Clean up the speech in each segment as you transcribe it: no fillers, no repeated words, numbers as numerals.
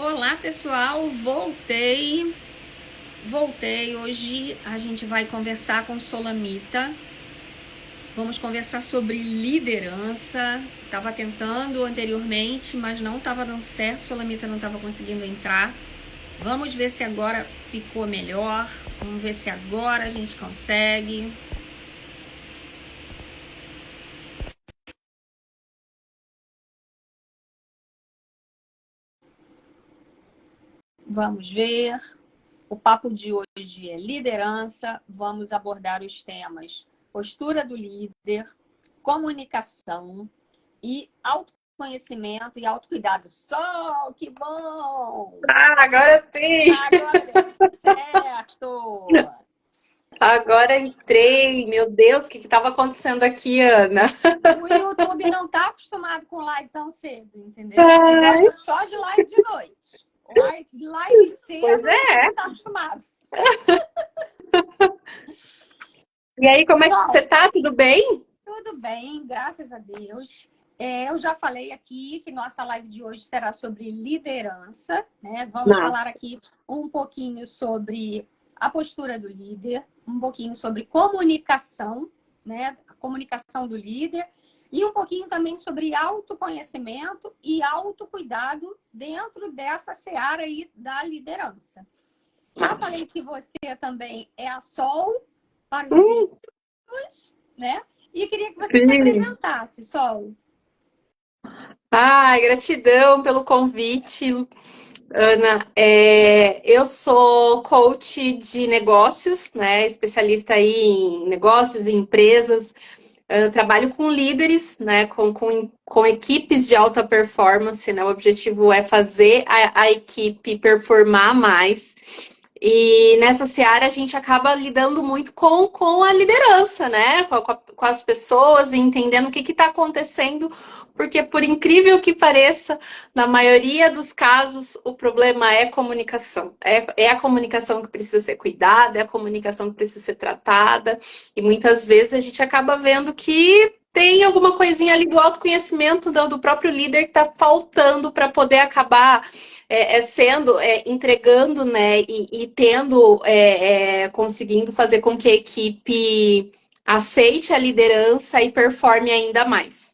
Olá, pessoal, voltei. Hoje a gente vai conversar com Solamita. Vamos conversar sobre liderança. Estava tentando anteriormente, mas não estava dando certo. Solamita não estava conseguindo entrar. Vamos ver se agora ficou melhor. Vamos ver se agora a gente consegue. Vamos ver. O papo de hoje é liderança. Vamos abordar os temas postura do líder, comunicação e autoconhecimento e autocuidado. Só que bom! Agora sim! Agora deu certo! Agora entrei. Meu Deus, o que estava acontecendo aqui, Ana? O YouTube não está acostumado com live tão cedo, entendeu? Ele Ai, gosta só de live de noite. Live pois cedo, ele é. não está acostumado. E aí, como é que você Pessoal, tá? Tudo bem? tudo bem, graças a Deus. Eu já falei aqui que nossa live de hoje será sobre liderança, né? Vamos falar Massa. aqui um pouquinho sobre a postura do líder, um pouquinho sobre comunicação, né? A comunicação do líder, e um pouquinho também sobre autoconhecimento e autocuidado dentro dessa seara aí da liderança. Já Massa. falei que você também é a Sol para os Hum, ídolos, né? E queria que você se sim. apresentasse, Sol. Ai, gratidão pelo convite, Ana. Eu sou coach de negócios, né? Especialista aí em negócios e empresas. Eu trabalho com líderes, né, com equipes de alta performance, né? O objetivo é fazer a equipe performar mais. E nessa seara a gente acaba lidando muito com a liderança, né? Com as pessoas, e entendendo o que está acontecendo, porque por incrível que pareça, na maioria dos casos, o problema é comunicação. É a comunicação que precisa ser cuidada, é a comunicação que precisa ser tratada. E muitas vezes a gente acaba vendo que tem alguma coisinha ali do autoconhecimento do próprio líder que está faltando para poder acabar entregando, né, e tendo, conseguindo fazer com que a equipe aceite a liderança e performe ainda mais.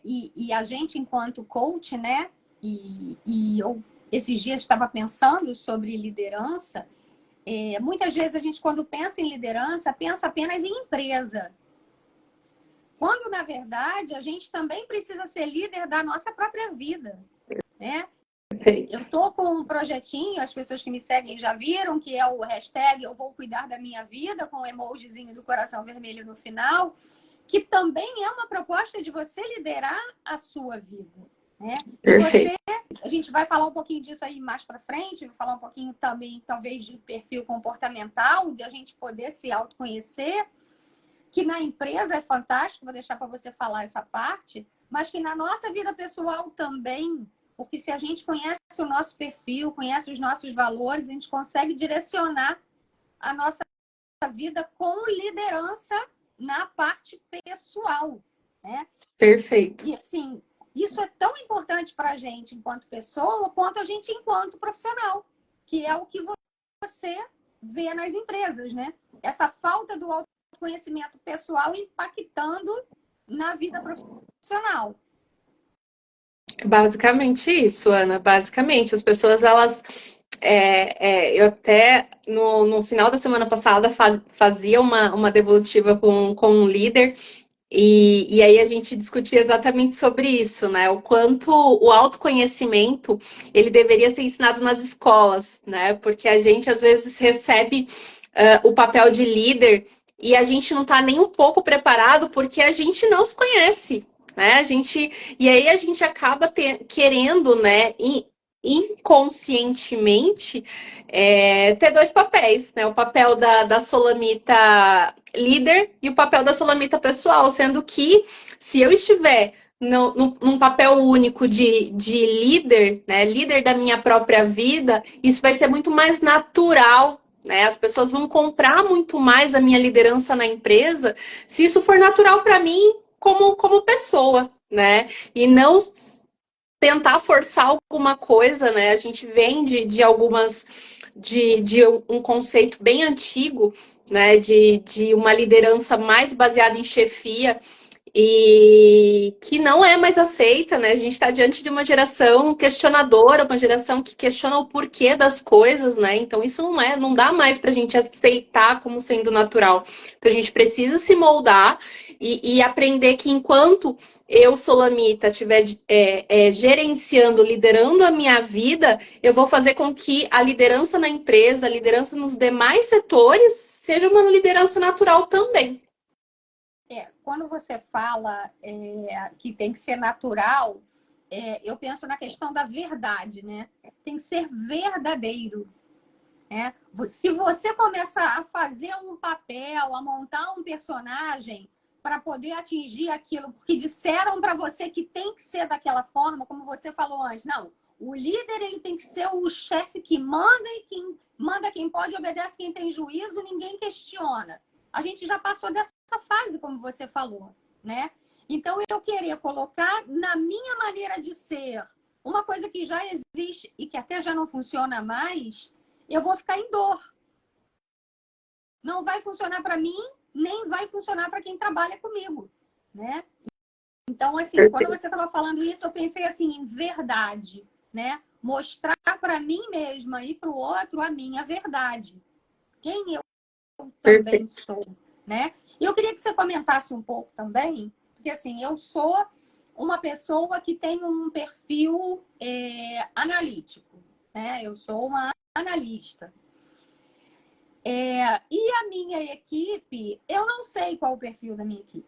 E a gente, enquanto coach, né? E eu, esses dias, estava pensando sobre liderança. Muitas vezes a gente, quando pensa em liderança, pensa apenas em empresa. Quando, na verdade, a gente também precisa ser líder da nossa própria vida, né? Eu Perfeito. tô com um projetinho, as pessoas que me seguem já viram, que é o hashtag Eu Vou Cuidar da Minha Vida, com o emojizinho do coração vermelho no final, que também é uma proposta de você liderar a sua vida, né? De Perfeito. você, a gente vai falar um pouquinho disso aí mais para frente, vai falar um pouquinho também, talvez, de perfil comportamental, de a gente poder se autoconhecer, que na empresa é fantástico, vou deixar para você falar essa parte, mas que na nossa vida pessoal também, porque se a gente conhece o nosso perfil, conhece os nossos valores, a gente consegue direcionar a nossa vida com liderança na parte pessoal, né? Perfeito. E assim, isso é tão importante para a gente enquanto pessoa, quanto a gente enquanto profissional, que é o que você vê nas empresas, né? Essa falta do autoconhecimento pessoal impactando na vida profissional. Basicamente isso, Ana. Basicamente, as pessoas, elas. Eu até, no final da semana passada, fazia uma devolutiva com um líder, e aí a gente discutia exatamente sobre isso, né? O quanto o autoconhecimento ele deveria ser ensinado nas escolas, né? Porque a gente, às vezes, recebe o papel de líder e a gente não está nem um pouco preparado porque a gente não se conhece, né? E aí a gente acaba querendo, né, inconscientemente, ter dois papéis, né? O papel da Solamita líder e o papel da Solamita pessoal, sendo que se eu estiver num papel único de líder, né? Líder da minha própria vida, isso vai ser muito mais natural. Né? As pessoas vão comprar muito mais a minha liderança na empresa se isso for natural para mim como pessoa, né? E não tentar forçar alguma coisa, né? A gente vem de um conceito bem antigo, né? De uma liderança mais baseada em chefia e que não é mais aceita, né? A gente está diante de uma geração questionadora, uma geração que questiona o porquê das coisas, né? Então isso não dá mais para a gente aceitar como sendo natural. Então a gente precisa se moldar e aprender que enquanto eu, Solamita, estiver gerenciando, liderando a minha vida, eu vou fazer com que a liderança na empresa, a liderança nos demais setores, seja uma liderança natural também. Quando você fala que tem que ser natural, eu penso na questão da verdade, né? Tem que ser verdadeiro. Né? Se você começar a fazer um papel, a montar um personagem para poder atingir aquilo, porque disseram para você que tem que ser daquela forma, como você falou antes, não. O líder ele tem que ser o chefe que manda e quem manda quem pode, obedece quem tem juízo, ninguém questiona. A gente já passou dessa fase, como você falou, né? Então, eu queria colocar na minha maneira de ser uma coisa que já existe e que até já não funciona mais, eu vou ficar em dor. Não vai funcionar para mim, nem vai funcionar para quem trabalha comigo, né? Então, assim, quando você estava falando isso, eu pensei assim, em verdade, né? Mostrar para mim mesma e para o outro a minha verdade. Quem eu também sou, né? E eu queria que você comentasse um pouco também, porque assim, eu sou uma pessoa que tem um perfil analítico, né? Eu sou uma analista. E a minha equipe, eu não sei qual o perfil da minha equipe.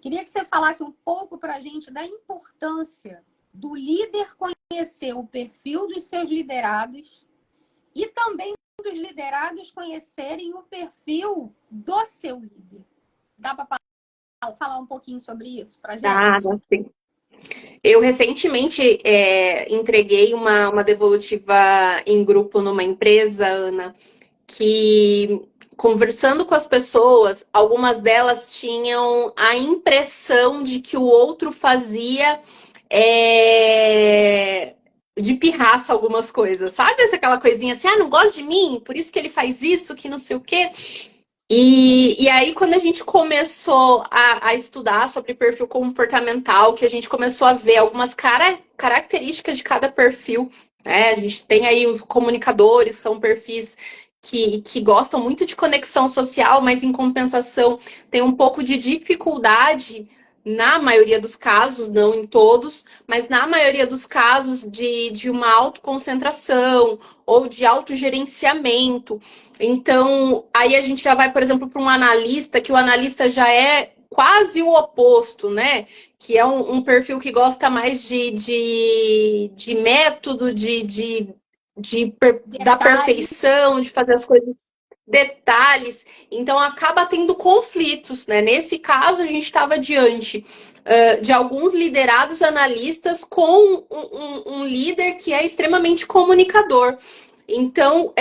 Queria que você falasse um pouco para a gente da importância do líder conhecer o perfil dos seus liderados e também dos liderados conhecerem o perfil do seu líder. Dá para falar um pouquinho sobre isso para a gente? Dá, sim. Eu recentemente entreguei uma devolutiva em grupo numa empresa, Ana, que conversando com as pessoas, algumas delas tinham a impressão de que o outro fazia de pirraça algumas coisas, sabe? Aquela coisinha assim, não gosta de mim, por isso que ele faz isso, que não sei o quê. E aí, quando a gente começou a estudar sobre perfil comportamental, que a gente começou a ver algumas características de cada perfil, né? A gente tem aí os comunicadores, são perfis que gostam muito de conexão social, mas em compensação tem um pouco de dificuldade, na maioria dos casos, não em todos, mas na maioria dos casos de uma autoconcentração ou de autogerenciamento. Então, aí a gente já vai, por exemplo, para um analista, que o analista já é quase o oposto, né? Que é um perfil que gosta mais de método, da perfeição, de fazer as coisas, detalhes. Então, acaba tendo conflitos, né? Nesse caso, a gente estava diante de alguns liderados analistas com um líder que é extremamente comunicador. Então,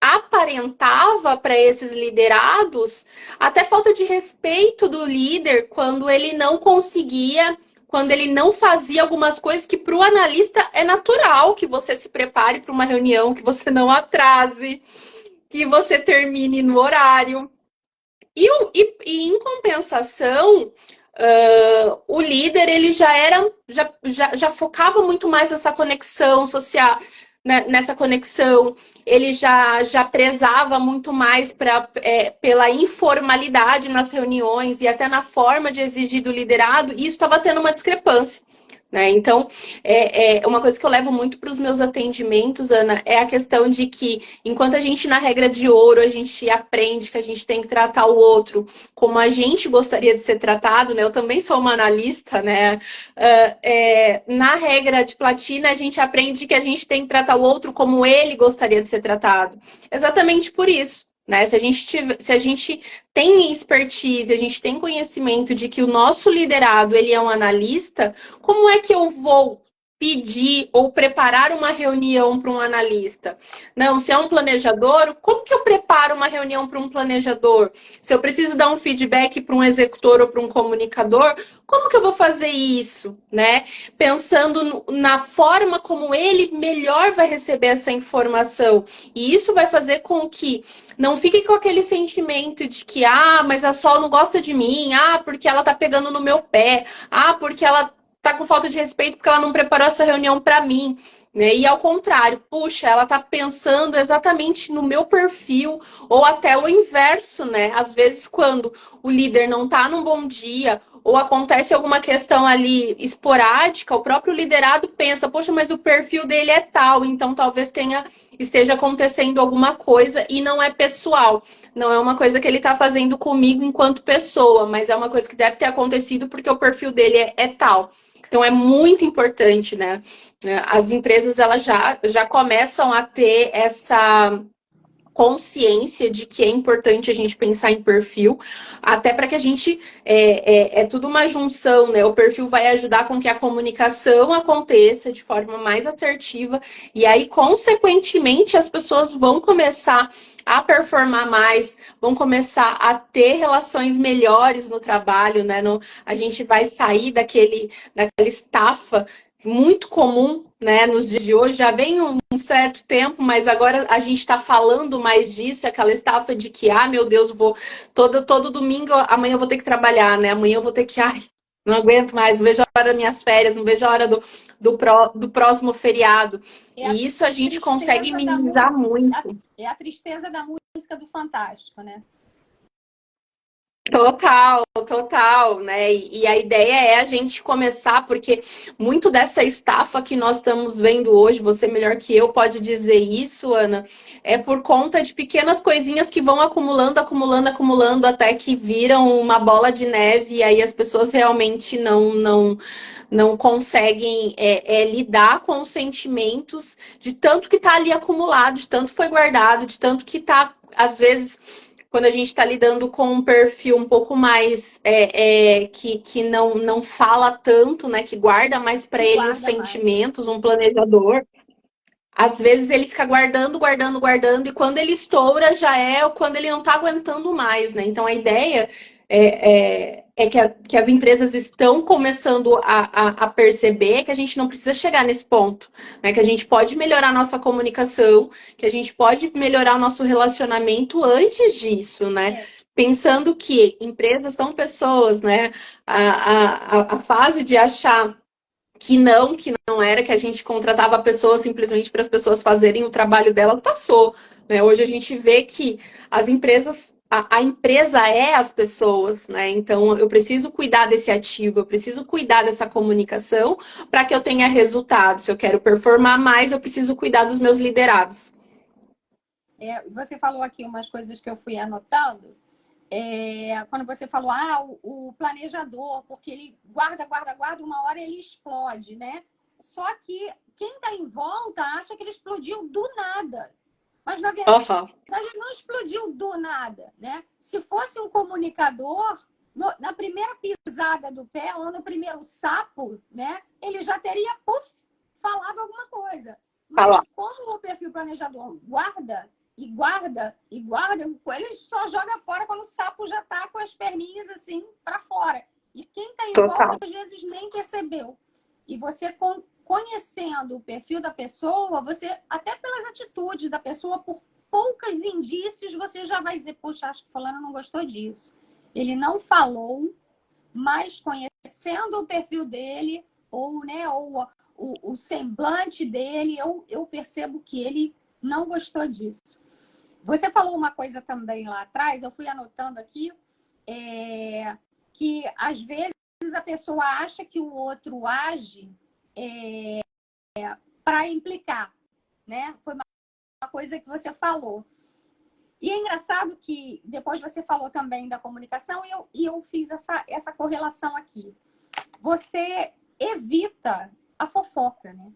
aparentava para esses liderados até falta de respeito do líder quando ele não conseguia, quando ele não fazia algumas coisas que para o analista é natural que você se prepare para uma reunião, que você não atrase, que você termine no horário. E em compensação, o líder ele já focava muito mais nessa conexão social, né, nessa conexão, ele já prezava muito mais pela informalidade nas reuniões e até na forma de exigir do liderado, e isso estava tendo uma discrepância. Né? Então, uma coisa que eu levo muito para os meus atendimentos, Ana, é a questão de que, enquanto a gente, na regra de ouro, a gente aprende que a gente tem que tratar o outro como a gente gostaria de ser tratado, né? Eu também sou uma analista, né? Na regra de platina, a gente aprende que a gente tem que tratar o outro como ele gostaria de ser tratado. Exatamente por isso. Né? Se a gente tem expertise, a gente tem conhecimento de que o nosso liderado ele é um analista, como é que eu vou pedir ou preparar uma reunião para um analista. Não, se é um planejador, como que eu preparo uma reunião para um planejador? Se eu preciso dar um feedback para um executor ou para um comunicador, como que eu vou fazer isso, né? Pensando na forma como ele melhor vai receber essa informação. E isso vai fazer com que não fique com aquele sentimento de que, mas a Sol não gosta de mim, porque ela tá pegando no meu pé, porque ela tá com falta de respeito porque ela não preparou essa reunião para mim, né? E ao contrário, puxa, ela tá pensando exatamente no meu perfil, ou até o inverso, né? Às vezes, quando o líder não tá num bom dia, ou acontece alguma questão ali esporádica, o próprio liderado pensa, poxa, mas o perfil dele é tal, então talvez esteja acontecendo alguma coisa e não é pessoal. Não é uma coisa que ele está fazendo comigo enquanto pessoa, mas é uma coisa que deve ter acontecido porque o perfil dele é tal. Então, é muito importante, né? As empresas, elas já começam a ter essa consciência de que é importante a gente pensar em perfil, até para que a gente é tudo uma junção, né? O perfil vai ajudar com que a comunicação aconteça de forma mais assertiva e aí, consequentemente, as pessoas vão começar a performar mais, vão começar a ter relações melhores no trabalho, né? A gente vai sair daquela estafa muito comum, né, nos dias de hoje, já vem um certo tempo, mas agora a gente está falando mais disso, aquela estafa de que, meu Deus, todo domingo, amanhã eu vou ter que trabalhar, né, amanhã eu vou ter que, não aguento mais, não vejo a hora das minhas férias, não vejo a hora do próximo feriado, e isso a gente consegue minimizar muito. É a tristeza da música do Fantástico, né? Total, né? E a ideia é a gente começar, porque muito dessa estafa que nós estamos vendo hoje, você melhor que eu pode dizer isso, Ana, é por conta de pequenas coisinhas que vão acumulando, até que viram uma bola de neve, e aí as pessoas realmente não conseguem lidar com os sentimentos de tanto que está ali acumulado, de tanto foi guardado, de tanto que está, às vezes, quando a gente está lidando com um perfil um pouco mais que não fala tanto, né? Que guarda mais para ele os sentimentos, um planejador. Às vezes ele fica guardando, e quando ele estoura já é quando ele não está aguentando mais, né? Então a ideia que as empresas estão começando a perceber que a gente não precisa chegar nesse ponto, né? Que a gente pode melhorar a nossa comunicação, que a gente pode melhorar o nosso relacionamento antes disso, né? Pensando que empresas são pessoas, né? A fase de achar que não era, que a gente contratava pessoas simplesmente para as pessoas fazerem o trabalho delas, passou, né? Hoje a gente vê que as empresas, a empresa é as pessoas, né? Então eu preciso cuidar desse ativo, eu preciso cuidar dessa comunicação para que eu tenha resultado. Se eu quero performar mais, eu preciso cuidar dos meus liderados. Você falou aqui umas coisas que eu fui anotando. Quando você falou, o planejador, porque ele guarda, uma hora ele explode, né? Só que quem está em volta acha que ele explodiu do nada. Mas, na verdade, ele não explodiu do nada, né? Se fosse um comunicador, na primeira pisada do pé ou no primeiro sapo, né? Ele já teria, falado alguma coisa. Mas como o perfil planejador guarda, ele só joga fora quando o sapo já tá com as perninhas assim para fora. E quem tá em volta às vezes nem percebeu. E você conhecendo o perfil da pessoa, você até pelas atitudes da pessoa, por poucos indícios, você já vai dizer, poxa, acho que fulano não gostou disso. Ele não falou, mas conhecendo o perfil dele, ou o semblante dele, eu percebo que ele não gostou disso. Você falou uma coisa também lá atrás, eu fui anotando aqui, que às vezes a pessoa acha que o outro age para implicar, né? Foi uma coisa que você falou. E é engraçado que depois você falou também da comunicação e eu fiz essa correlação aqui. Você evita a fofoca, né?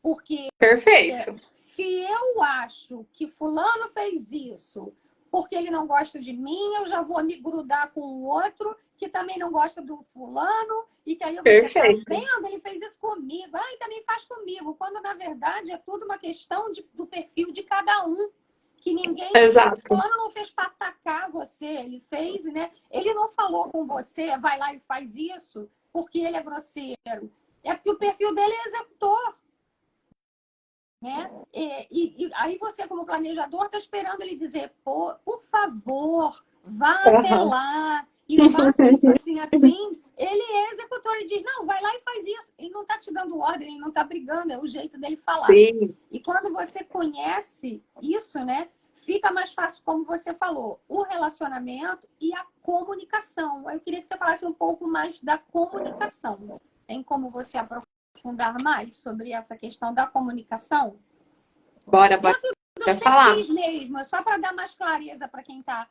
Porque Perfeito. Se eu acho que fulano fez isso porque ele não gosta de mim, eu já vou me grudar com o outro que também não gosta do fulano, e que aí eu vou dizer, tá vendo? Ele fez isso comigo, e também faz comigo, quando na verdade é tudo uma questão do perfil de cada um, que ninguém, Exato. fulano não fez para atacar você, ele fez, né? Ele não falou com você, vai lá e faz isso, porque ele é grosseiro. É porque o perfil dele é executor. Né? E aí você, como planejador, está esperando ele dizer, pô, por favor, vá até lá e faça isso assim, assim. Ele é executor, ele diz, não, vai lá e faz isso. Ele não está te dando ordem, ele não está brigando, é o jeito dele falar. Sim. E quando você conhece isso, né, fica mais fácil, como você falou, o relacionamento e a comunicação. Eu queria que você falasse um pouco mais da comunicação. Tem como você aprofundar mais sobre essa questão da comunicação? Bora falar. Mesmo, só para dar mais clareza para quem está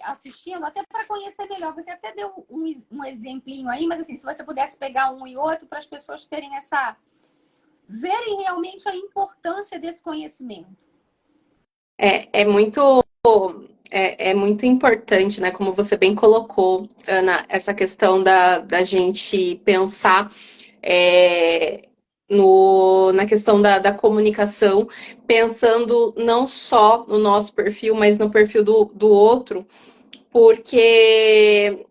assistindo, até para conhecer melhor. Você até deu um exemplinho aí, mas assim, se você pudesse pegar um e outro para as pessoas terem verem realmente a importância desse conhecimento. É muito importante, né? Como você bem colocou, Ana, essa questão da gente pensar na questão da comunicação, pensando não só no nosso perfil, mas no perfil do outro, porque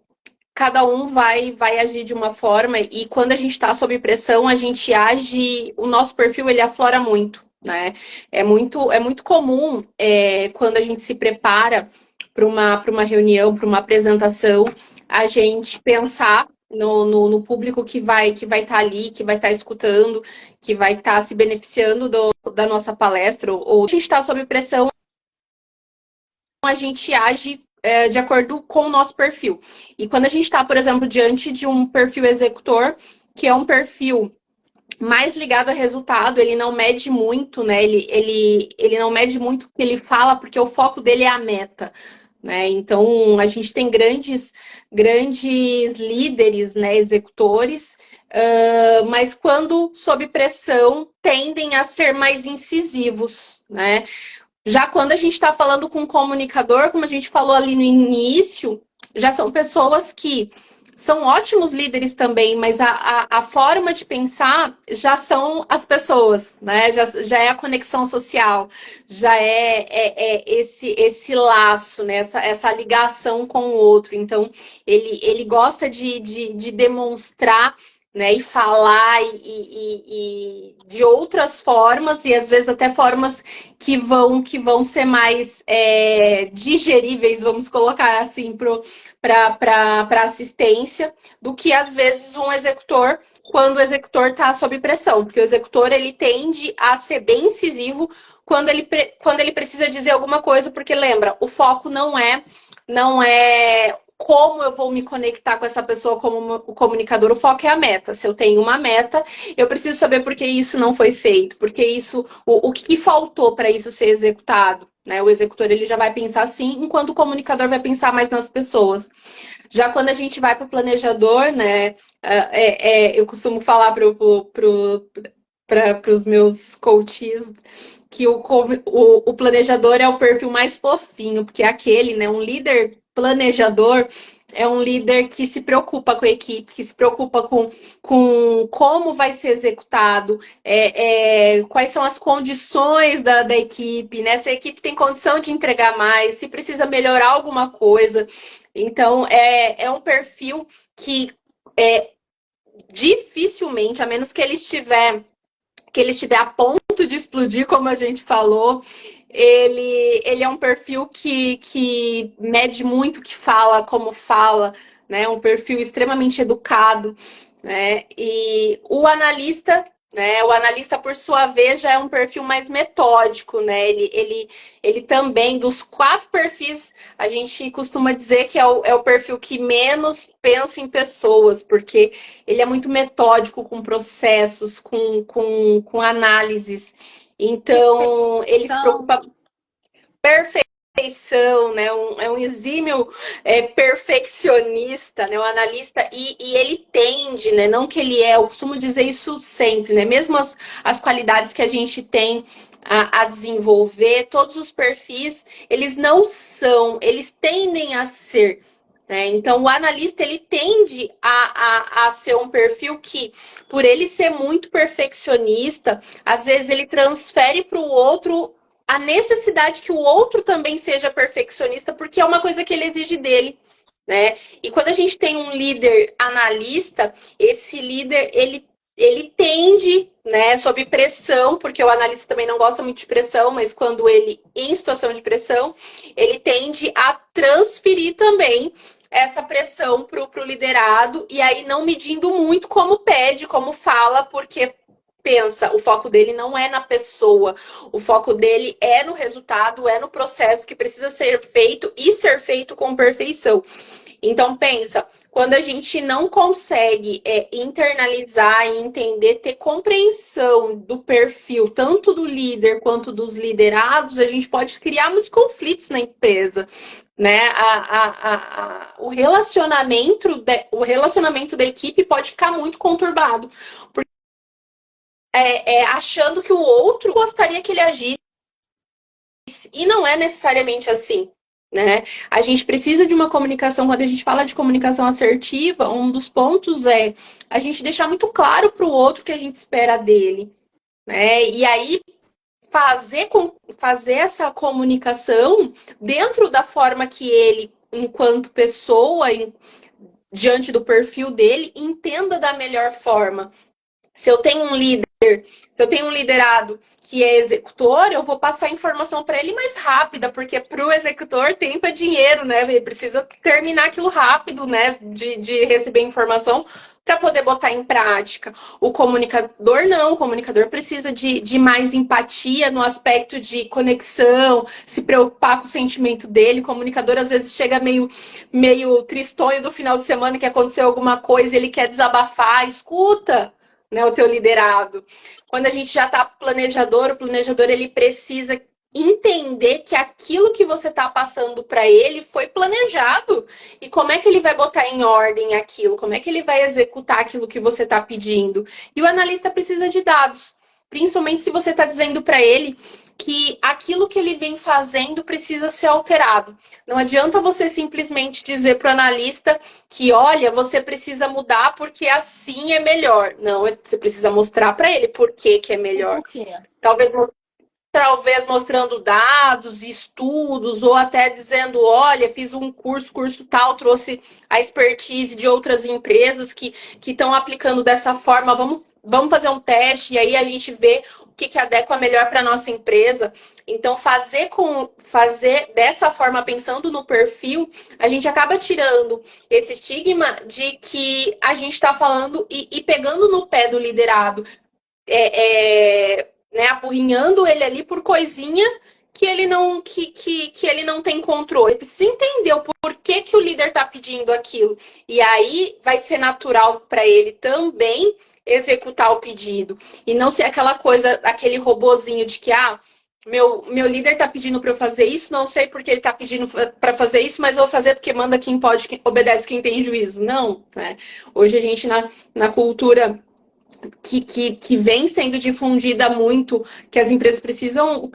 cada um vai agir de uma forma, e quando a gente está sob pressão, a gente age, o nosso perfil ele aflora muito, né? É muito comum quando a gente se prepara para uma reunião, para uma apresentação, a gente pensar no público que vai estar ali, que vai estar escutando, que vai estar se beneficiando da nossa palestra, ou a gente está sob pressão, a gente age de acordo com o nosso perfil. E quando a gente está, por exemplo, diante de um perfil executor, que é um perfil mais ligado a resultado, ele não mede muito, né? Ele não mede muito o que ele fala, porque o foco dele é a meta. Né? Então, a gente tem grandes líderes, né, executores, mas quando sob pressão, tendem a ser mais incisivos, né? Já quando a gente está falando com um comunicador, como a gente falou ali no início, já são pessoas que são ótimos líderes também, mas a forma de pensar já são as pessoas, né? Já é a conexão social, já é esse laço, né? Essa ligação com o outro. Então, ele gosta de demonstrar, né, e falar e de outras formas, e às vezes até formas que vão ser mais digeríveis, vamos colocar assim, para assistência, do que às vezes um executor, quando o executor está sob pressão, porque o executor ele tende a ser bem incisivo quando ele precisa dizer alguma coisa, porque lembra, o foco não é como eu vou me conectar com essa pessoa como o comunicador, o foco é a meta. Se eu tenho uma meta, eu preciso saber por que isso não foi feito, porque isso, o que faltou para isso ser executado. Né? O executor ele já vai pensar assim, enquanto o comunicador vai pensar mais nas pessoas. Já quando a gente vai para o planejador, né, eu costumo falar para os meus coaches que o planejador é o perfil mais fofinho, porque é aquele, né, um líder planejador é um líder que se preocupa com a equipe, que se preocupa com como vai ser executado, quais são as condições da equipe, né? Se a equipe tem condição de entregar mais, se precisa melhorar alguma coisa. Então, é um perfil que dificilmente, a menos que ele estiver a ponto de explodir, como a gente falou, ele é um perfil que mede muito o que fala, como fala, né? Um perfil extremamente educado, né? E o analista, né? O analista, por sua vez, já é um perfil mais metódico, né? Ele também, dos 4 perfis, a gente costuma dizer que é o perfil que menos pensa em pessoas, porque ele é muito metódico, com processos, com análises. Então, ele se preocupa perfeição, né? É um exímio perfeccionista, né? O analista, e ele tende, né? Não que ele eu costumo dizer isso sempre, né? Mesmo as qualidades que a gente tem, a desenvolver, todos os perfis, eles não são, eles tendem a ser. Né? Então, o analista, ele tende a ser um perfil que, por ele ser muito perfeccionista, às vezes ele transfere para o outro a necessidade que o outro também seja perfeccionista, porque é uma coisa que ele exige dele. Né? E quando a gente tem um líder analista, esse líder, ele tende, né, sob pressão, porque o analista também não gosta muito de pressão, mas quando ele, em situação de pressão, ele tende a transferir também essa pressão para o liderado, e aí não medindo muito como pede, como fala, porque pensa, o foco dele não é na pessoa, o foco dele é no resultado, é no processo que precisa ser feito e ser feito com perfeição. Então, pensa, quando a gente não consegue internalizar e entender, ter compreensão do perfil, tanto do líder quanto dos liderados, a gente pode criar muitos conflitos na empresa. Né? O relacionamento da equipe pode ficar muito conturbado. Porque, achando que o outro gostaria que ele agisse, e não é necessariamente assim. Né? A gente precisa de uma comunicação, quando a gente fala de comunicação assertiva, um dos pontos é a gente deixar muito claro para o outro o que a gente espera dele. Né? E aí fazer essa comunicação dentro da forma que ele, enquanto pessoa, diante do perfil dele, entenda da melhor forma. Se eu tenho um líder, se eu tenho um liderado que é executor, eu vou passar a informação para ele mais rápida, porque para o executor tempo é dinheiro, né? Ele precisa terminar aquilo rápido, né? De receber informação para poder botar em prática. O comunicador não, o comunicador precisa de mais empatia no aspecto de conexão, se preocupar com o sentimento dele. O comunicador às vezes chega meio tristonho do final de semana que aconteceu alguma coisa, ele quer desabafar, escuta. Né, o teu liderado. Quando a gente já está planejador, o planejador ele precisa entender que aquilo que você está passando para ele foi planejado e como é que ele vai botar em ordem aquilo, como é que ele vai executar aquilo que você está pedindo. E o analista precisa de dados, principalmente se você está dizendo para ele que aquilo que ele vem fazendo precisa ser alterado. Não adianta você simplesmente dizer para o analista que, olha, você precisa mudar porque assim é melhor. Não, você precisa mostrar para ele por que é melhor. Por quê? Talvez mostrando dados, estudos, ou até dizendo, olha, fiz um curso tal, trouxe a expertise de outras empresas que estão aplicando dessa forma, vamos fazer um teste, e aí a gente vê o que adequa melhor para a nossa empresa. Então, fazer dessa forma, pensando no perfil, a gente acaba tirando esse estigma de que a gente está falando e pegando no pé do liderado. Né, apurrinhando ele ali por coisinha que ele não tem controle. Ele precisa entender o porquê que o líder está pedindo aquilo. E aí vai ser natural para ele também executar o pedido. E não ser aquela coisa, aquele robozinho de que, meu líder está pedindo para eu fazer isso, não sei porque ele está pedindo para fazer isso, mas eu vou fazer porque manda quem pode, quem obedece quem tem juízo. Não, né? Hoje a gente, na cultura que vem sendo difundida muito, que as empresas precisam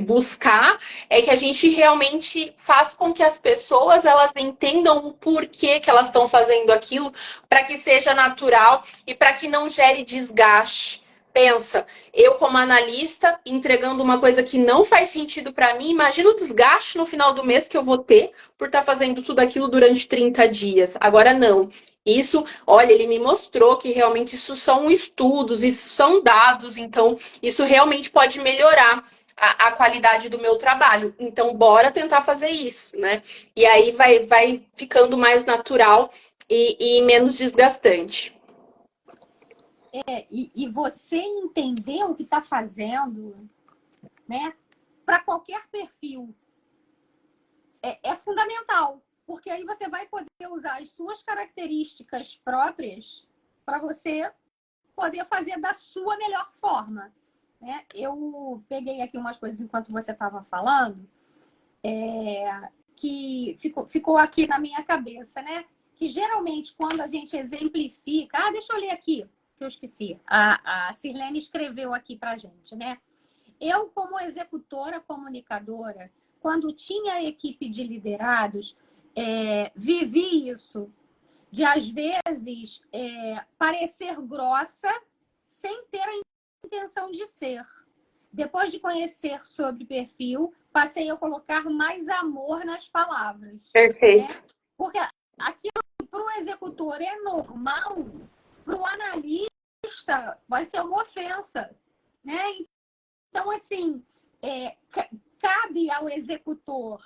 buscar, é que a gente realmente faça com que as pessoas elas entendam o porquê que elas estão fazendo aquilo, para que seja natural e para que não gere desgaste. Pensa, eu como analista entregando uma coisa que não faz sentido para mim, imagina o desgaste no final do mês que eu vou ter por estar fazendo tudo aquilo durante 30 dias. Agora não. Isso, olha, ele me mostrou que realmente isso são estudos, isso são dados, então isso realmente pode melhorar a qualidade do meu trabalho. Então, bora tentar fazer isso, né? E aí vai ficando mais natural e menos desgastante. E você entender o que está fazendo, né? Para qualquer perfil, é fundamental. Porque aí você vai poder usar as suas características próprias para você poder fazer da sua melhor forma. Né? Eu peguei aqui umas coisas enquanto você estava falando, que ficou aqui na minha cabeça, né? Que geralmente quando a gente exemplifica... deixa eu ler aqui, que eu esqueci. A Sirlene escreveu aqui para a gente, né? Eu, como executora comunicadora, quando tinha equipe de liderados, vivi isso, de às vezes parecer grossa sem ter a intenção de ser. Depois de conhecer sobre perfil, passei a colocar mais amor nas palavras. Perfeito. Né? Porque aquilo para o executor é normal, para o analista vai ser uma ofensa. Né? Então, assim, cabe ao executor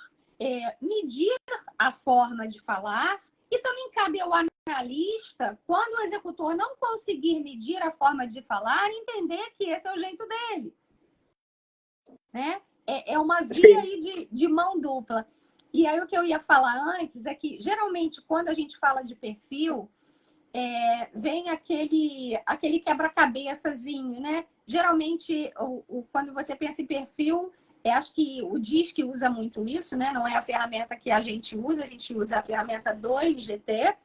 medir a forma de falar e também cabe ao analista, quando o executor não conseguir medir a forma de falar, entender que esse é o jeito dele. Né? É uma via aí de mão dupla. E aí o que eu ia falar antes é que, geralmente, quando a gente fala de perfil, vem aquele quebra-cabeçazinho, né? Geralmente, quando você pensa em perfil, acho que o DISC usa muito isso, né? Não é a ferramenta que a gente usa a ferramenta do IGT,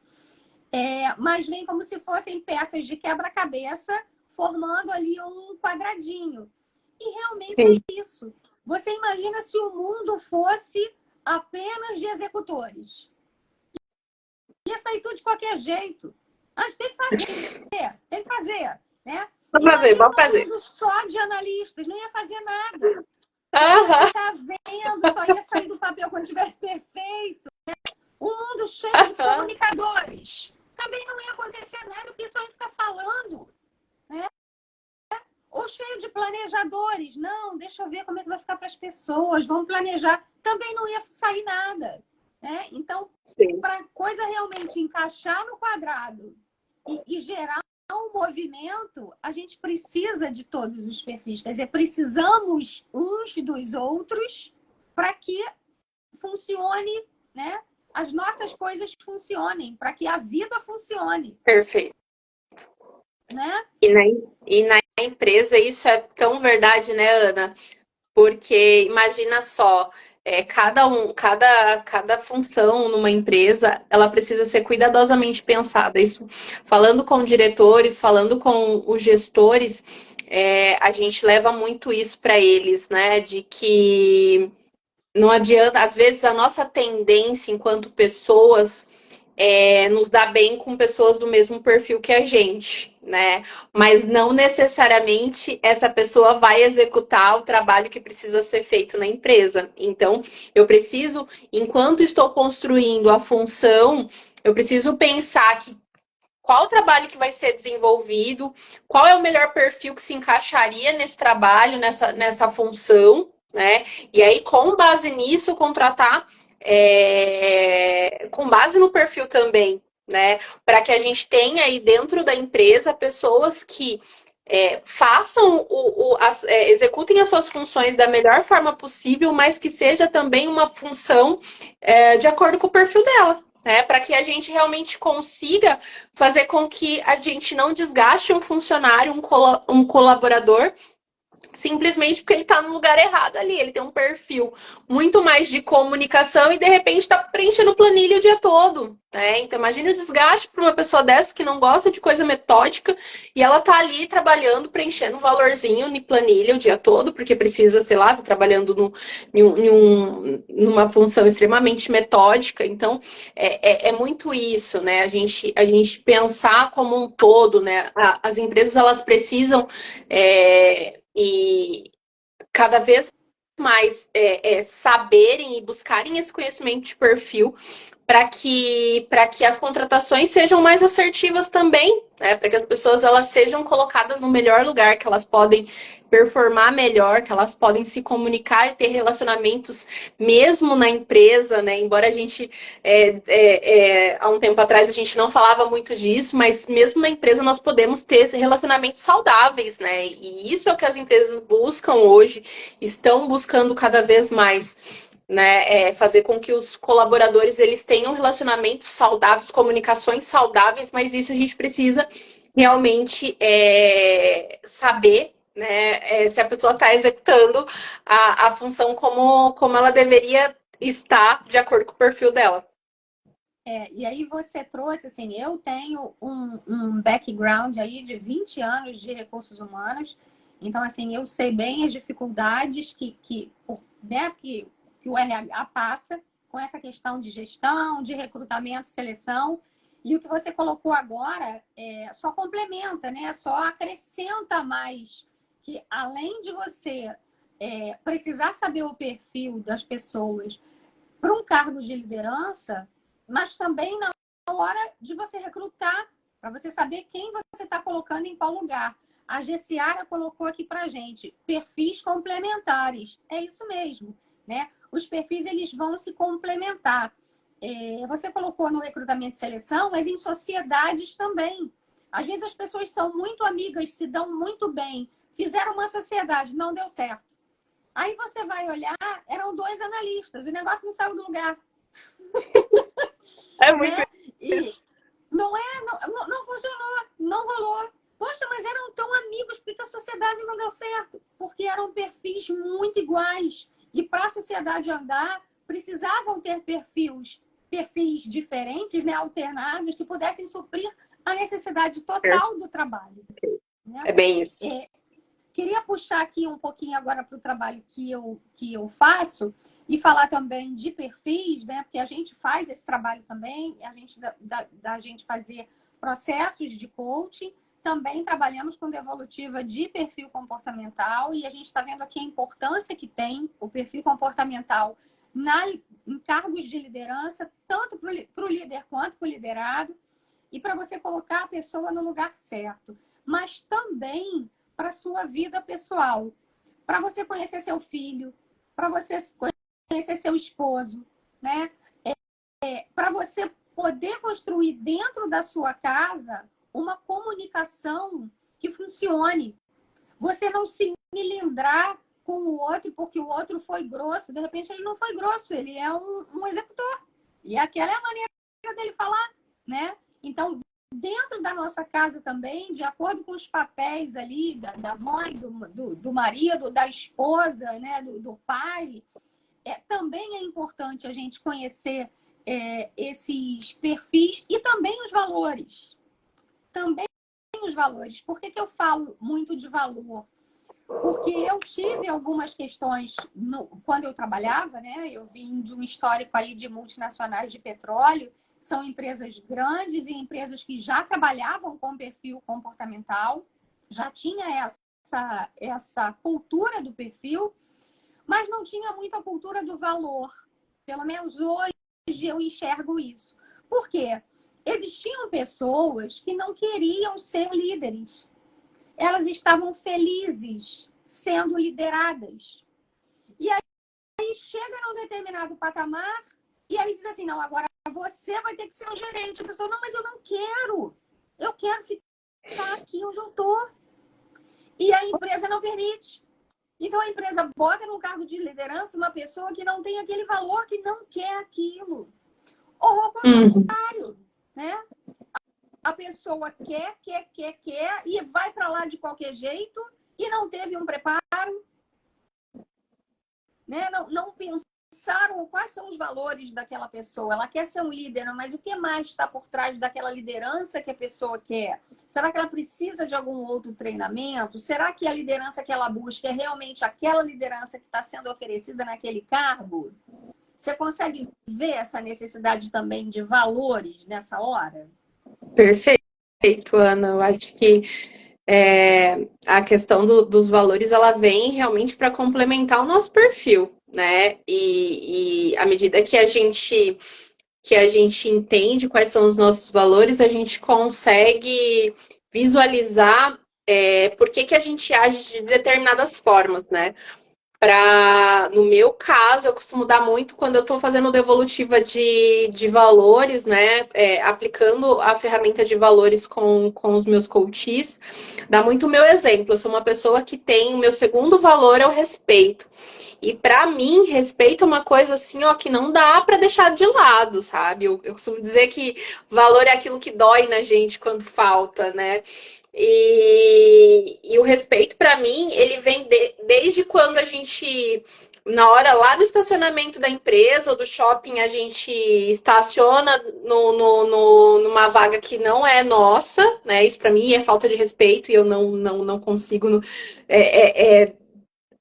mas vem como se fossem peças de quebra-cabeça formando ali um quadradinho. E realmente é isso. Você imagina se o mundo fosse apenas de executores. Ia sair tudo de qualquer jeito. Mas tem que fazer, né? Imagina um mundo só de analistas, não ia fazer nada. Ia ficar vendo, só ia sair do papel quando tivesse perfeito. Né? Um mundo cheio de comunicadores. Também não ia acontecer nada, porque só ia ficar falando. Né? Ou cheio de planejadores. Não, deixa eu ver como é que vai ficar para as pessoas. Vamos planejar. Também não ia sair nada. Né? Então, para a coisa realmente encaixar no quadrado e gerar um movimento, a gente precisa de todos os perfis. Quer dizer, precisamos uns dos outros para que funcione, né? As nossas coisas funcionem, para que a vida funcione. Perfeito. Né? E na empresa isso é tão verdade, né, Ana? Porque imagina só, cada função numa empresa, ela precisa ser cuidadosamente pensada. Isso, falando com diretores, falando com os gestores, a gente leva muito isso para eles, né? De que não adianta, às vezes a nossa tendência enquanto pessoas nos dá bem com pessoas do mesmo perfil que a gente, né? Mas não necessariamente essa pessoa vai executar o trabalho que precisa ser feito na empresa. Então, eu preciso, enquanto estou construindo a função, eu preciso pensar que qual o trabalho que vai ser desenvolvido, qual é o melhor perfil que se encaixaria nesse trabalho, nessa função, né? E aí, com base nisso, contratar com base no perfil também, né? Para que a gente tenha aí dentro da empresa pessoas que façam executem as suas funções da melhor forma possível, mas que seja também uma função de acordo com o perfil dela. Para que a gente realmente consiga fazer com que a gente não desgaste um funcionário, um colaborador, simplesmente porque ele está no lugar errado ali. Ele tem um perfil muito mais de comunicação e, de repente, está preenchendo planilha o dia todo. Né? Então, imagine o desgaste para uma pessoa dessa que não gosta de coisa metódica e ela está ali trabalhando, preenchendo um valorzinho em planilha o dia todo, porque precisa, sei lá, tá trabalhando numa função extremamente metódica. Então, é muito isso, né? A gente pensar como um todo, né? As empresas, elas precisam e cada vez mais saberem e buscarem esse conhecimento de perfil para que as contratações sejam mais assertivas também, né? Para que as pessoas elas sejam colocadas no melhor lugar, que elas podem performar melhor, que elas podem se comunicar e ter relacionamentos mesmo na empresa, né? Embora a gente há um tempo atrás a gente não falava muito disso, mas mesmo na empresa nós podemos ter relacionamentos saudáveis, né? E isso é o que as empresas buscam hoje, estão buscando cada vez mais. Né, fazer com que os colaboradores eles tenham relacionamentos saudáveis, comunicações saudáveis, mas isso a gente precisa realmente saber, né, se a pessoa está executando a função como ela deveria estar de acordo com o perfil dela. E aí você trouxe, assim, eu tenho um background aí de 20 anos de recursos humanos, então, assim, eu sei bem as dificuldades né, que o RH passa com essa questão de gestão, de recrutamento, seleção, e o que você colocou agora só complementa, né? Só acrescenta mais, que além de você precisar saber o perfil das pessoas para um cargo de liderança, mas também na hora de você recrutar, para você saber quem você está colocando em qual lugar. A Gessiara colocou aqui para a gente, perfis complementares. É isso mesmo, né? Os perfis, eles vão se complementar. Você colocou no recrutamento e seleção, mas em sociedades também. Às vezes as pessoas são muito amigas, se dão muito bem, fizeram uma sociedade, não deu certo. Aí você vai olhar, eram 2 analistas, o negócio não saiu do lugar. É muito né? E não funcionou, não rolou. Poxa, mas eram tão amigos, por que a sociedade não deu certo? Porque eram perfis muito iguais. E para a sociedade andar, precisavam ter perfis diferentes, né, alternados, que pudessem suprir a necessidade total do trabalho. Né? É bem isso. Queria puxar aqui um pouquinho agora para o trabalho que eu faço e falar também de perfis, né? Porque a gente faz esse trabalho também, a gente fazer processos de coaching, também trabalhamos com devolutiva de perfil comportamental e a gente está vendo aqui a importância que tem o perfil comportamental em cargos de liderança, tanto para o líder quanto para o liderado, e para você colocar a pessoa no lugar certo, mas também para a sua vida pessoal, para você conhecer seu filho, para você conhecer seu esposo, né? Para você poder construir dentro da sua casa uma comunicação que funcione. Você não se milindrar com o outro porque o outro foi grosso. De repente, ele não foi grosso, ele é um executor. E aquela é a maneira dele falar, né? Então, dentro da nossa casa também, de acordo com os papéis ali da mãe, do marido, da esposa, né, do pai, também é importante a gente conhecer esses perfis e também os valores. Também os valores. Por que eu falo muito de valor? Porque eu tive algumas questões quando eu trabalhava, né? Eu vim de um histórico aí de multinacionais de petróleo, são empresas grandes e empresas que já trabalhavam com perfil comportamental, já tinha essa cultura do perfil, mas não tinha muita cultura do valor. Pelo menos hoje eu enxergo isso. Por quê? Existiam pessoas que não queriam ser líderes. Elas estavam felizes sendo lideradas. E aí chega num determinado patamar e aí diz assim, não, agora você vai ter que ser um gerente. A pessoa, não, mas eu não quero. Eu quero ficar aqui onde eu estou. E a empresa não permite. Então a empresa bota num cargo de liderança uma pessoa que não tem aquele valor, que não quer aquilo. Ou ao contrário, né? A pessoa quer e vai para lá de qualquer jeito e não teve um preparo, né? Não pensaram quais são os valores daquela pessoa. Ela quer ser um líder, mas o que mais está por trás daquela liderança que a pessoa quer? Será que ela precisa de algum outro treinamento? Será que a liderança que ela busca é realmente aquela liderança que está sendo oferecida naquele cargo? Você consegue ver essa necessidade também de valores nessa hora? Perfeito, Ana. Eu acho que a questão dos valores, ela vem realmente para complementar o nosso perfil, né? E à medida que a gente entende quais são os nossos valores, a gente consegue visualizar por que a gente age de determinadas formas, né? No meu caso, eu costumo dar muito quando eu estou fazendo devolutiva de valores, né? Aplicando a ferramenta de valores com os meus coaches, dá muito o meu exemplo. Eu sou uma pessoa que tem o meu segundo valor é o respeito. E para mim, respeito é uma coisa assim, ó, que não dá para deixar de lado, sabe? Eu costumo dizer que valor é aquilo que dói na gente quando falta, né? E o respeito, para mim, ele vem desde quando a gente Na hora lá do estacionamento da empresa ou do shopping, a gente estaciona numa vaga que não é nossa, né? Isso para mim é falta de respeito e eu não consigo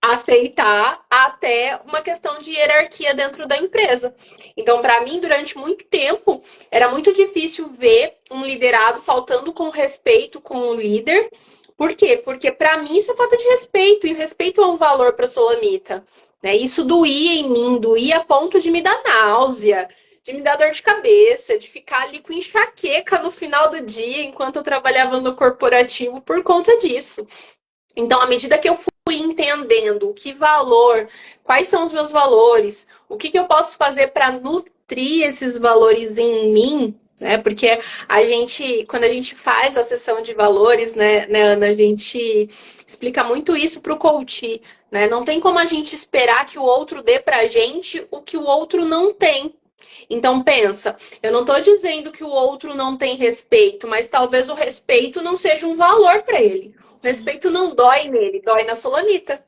aceitar até uma questão de hierarquia dentro da empresa. Então, para mim, durante muito tempo, era muito difícil ver um liderado faltando com respeito com o líder. Por quê? Porque para mim isso é falta de respeito, e o respeito é um valor para a Solamita. Né? Isso doía em mim, doía a ponto de me dar náusea, de me dar dor de cabeça, de ficar ali com enxaqueca no final do dia, enquanto eu trabalhava no corporativo por conta disso. Então, à medida que eu fui entendendo o que valor, quais são os meus valores, o que eu posso fazer para nutrir esses valores em mim, né? Porque quando a gente faz a sessão de valores, né, Ana, a gente explica muito isso para o coach, né? Não tem como a gente esperar que o outro dê para a gente o que o outro não tem. Então pensa, eu não estou dizendo que o outro não tem respeito, mas talvez o respeito não seja um valor para ele. O respeito não dói nele, dói na Solamita.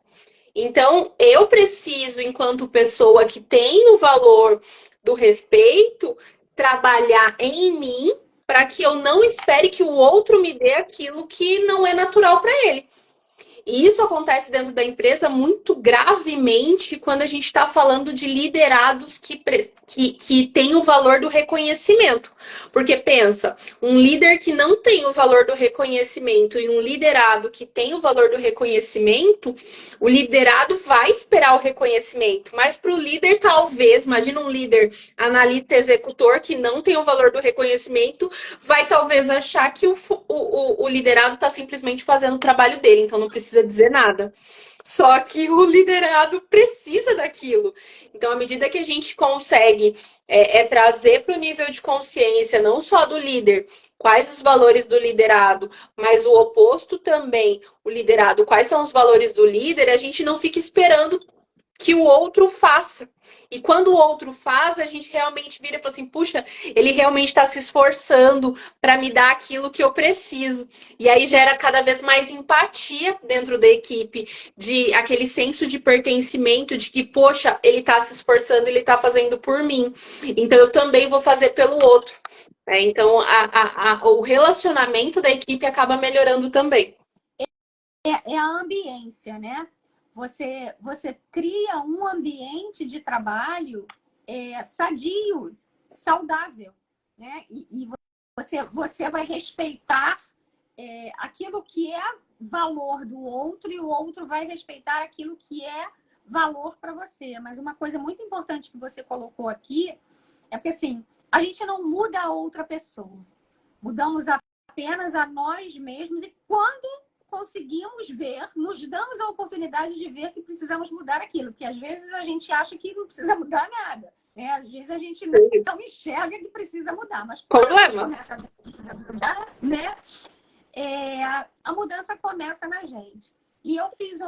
Então eu preciso, enquanto pessoa que tem o valor do respeito, trabalhar em mim para que eu não espere que o outro me dê aquilo que não é natural para ele. E isso acontece dentro da empresa muito gravemente quando a gente está falando de liderados que têm o valor do reconhecimento. Porque pensa, um líder que não tem o valor do reconhecimento e um liderado que tem o valor do reconhecimento, o liderado vai esperar o reconhecimento. Mas para o líder, talvez, imagina um líder analista executor que não tem o valor do reconhecimento, vai talvez achar que o liderado está simplesmente fazendo o trabalho dele, então não precisa dizer nada. Só que o liderado precisa daquilo. Então, à medida que a gente consegue trazer para o nível de consciência, não só do líder, quais os valores do liderado, mas o oposto também, o liderado, quais são os valores do líder, a gente não fica esperando que o outro faça. E quando o outro faz, a gente realmente vira e fala assim, puxa, ele realmente está se esforçando para me dar aquilo que eu preciso. E aí gera cada vez mais empatia dentro da equipe, de aquele senso de pertencimento, de que, poxa, ele está se esforçando, ele está fazendo por mim. Então eu também vou fazer pelo outro. Então o relacionamento da equipe acaba melhorando também. É a ambiência, né? Você cria um ambiente de trabalho sadio, saudável, né? E você vai respeitar aquilo que é valor do outro e o outro vai respeitar aquilo que é valor para você. Mas uma coisa muito importante que você colocou aqui é porque, assim, a gente não muda a outra pessoa. Mudamos apenas a nós mesmos e quando conseguimos ver, nos damos a oportunidade de ver que precisamos mudar aquilo, porque às vezes a gente acha que não precisa mudar nada, né? Às vezes a gente não enxerga que precisa mudar, mas quando a gente começa a ver que precisa mudar, né? A mudança começa na gente. E eu fiz